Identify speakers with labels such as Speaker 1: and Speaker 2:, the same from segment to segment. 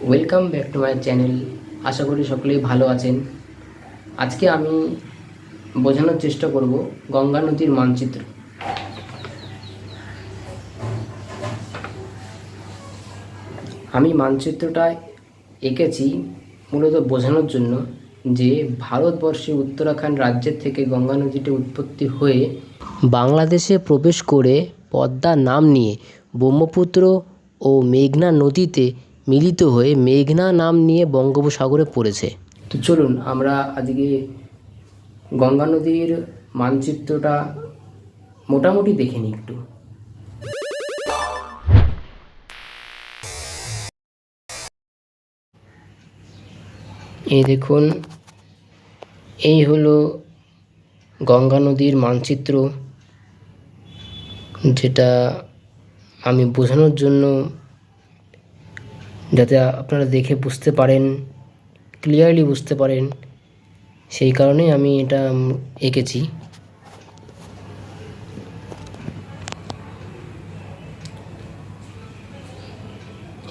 Speaker 1: Welcome back to my channel. আশা করি সকলেই ভালো আছেন। আজকে আমি বোঝানোর চেষ্টা করব গঙ্গা নদীর মানচিত্র। আমি মানচিত্রটা এঁকেছি মূলত বোঝানোর জন্য যে ভারতবর্ষে উত্তরাখণ্ড রাজ্যের থেকে গঙ্গা নদীটি উৎপত্তি হয়ে বাংলাদেশে প্রবেশ করে পদ্মা নাম নিয়ে ব্রহ্মপুত্র ও মেঘনা নদীতে মিলিত হয়ে মেঘনা নাম নিয়ে বঙ্গোপসাগরে পড়েছে। তো চলুন আমরা আজকে গঙ্গা নদীর মানচিত্রটা মোটামুটি দেখে নিই একটু। এই দেখুন, এই হলো গঙ্গা নদীর মানচিত্র, যেটা আমি বোঝানোর জন্য, যাতে আপনারা দেখে বুঝতে পারেন, ক্লিয়ারলি বুঝতে পারেন, সেই কারণে আমি এটা এঁকেছি।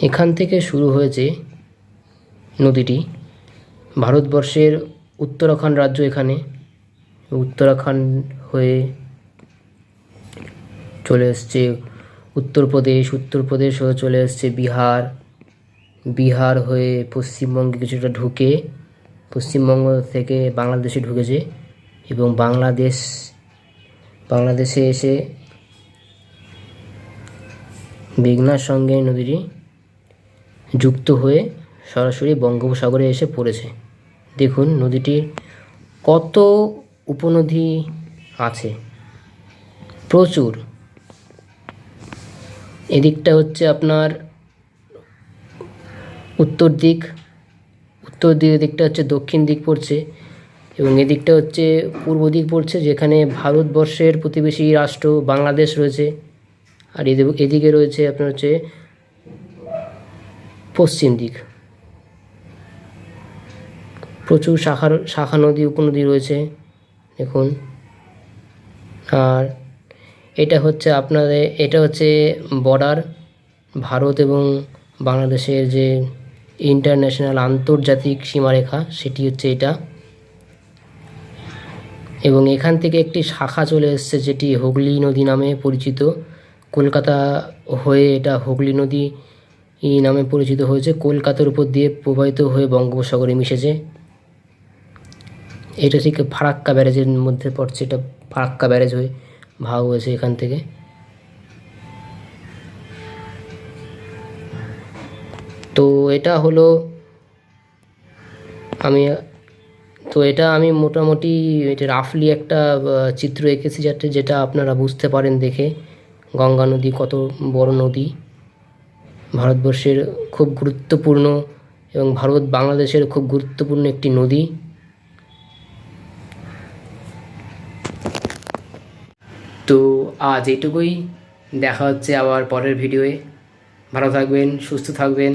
Speaker 1: এখান থেকে শুরু হয়েছে নদীটি। ভারতবর্ষের উত্তরাখণ্ড রাজ্য, এখানে উত্তরাখণ্ড হয়ে চলে এসছে উত্তরপ্রদেশ হয়ে চলে এসছে বিহার হয়ে পশ্চিমবঙ্গে কিছুটা ঢুকে পশ্চিমবঙ্গ থেকে বাংলাদেশে ঢুকেছে এবং বাংলাদেশে এসে মেঘনার সঙ্গে নদীটি যুক্ত হয়ে সরাসরি বঙ্গোপসাগরে এসে পড়েছে। দেখুন নদীটির কত উপনদী আছে, প্রচুর। এদিকটা হচ্ছে আপনার উত্তর দিক, এদিকটা হচ্ছে দক্ষিণ দিক পড়ছে, এবং এদিকটা হচ্ছে পূর্ব দিক পড়ছে, যেখানে ভারতবর্ষের প্রতিবেশী রাষ্ট্র বাংলাদেশ রয়েছে। আর এদিকে রয়েছে আপনার হচ্ছে পশ্চিম দিক। প্রচুর শাখা নদী, উপনদী রয়েছে দেখুন। আর এটা হচ্ছে বর্ডার, ভারত এবং বাংলাদেশের যে ইন্টারন্যাশনাল আন্তর্জাতিক সীমারেখা, সেটি হচ্ছে এটা। এবং এখান থেকে একটি শাখা চলে এসছে, যেটি হুগলি নদী নামে পরিচিত। কলকাতা হয়ে এটা হুগলি নদী নামে পরিচিত হয়েছে, কলকাতার উপর দিয়ে প্রবাহিত হয়ে বঙ্গোপসাগরে মিশেছে। এটা ঠিক ফারাক্কা ব্যারেজের মধ্যে পড়ছে, এটা ফারাক্কা ব্যারেজ হয়ে ভাগ হয়েছে এখান থেকে। তো এটা হলো আমি মোটামুটি এটা রাফলি একটা চিত্র এঁকেছি, যেটা আপনারা বুঝতে পারেন দেখে গঙ্গা নদী কত বড় নদী, ভারতবর্ষের খুব গুরুত্বপূর্ণ এবং বাংলাদেশের খুব গুরুত্বপূর্ণ একটি নদী। তো আজ এইটুকুই, দেখা হচ্ছে আবার পরের ভিডিওয়ে। ভালো থাকবেন, সুস্থ থাকবেন।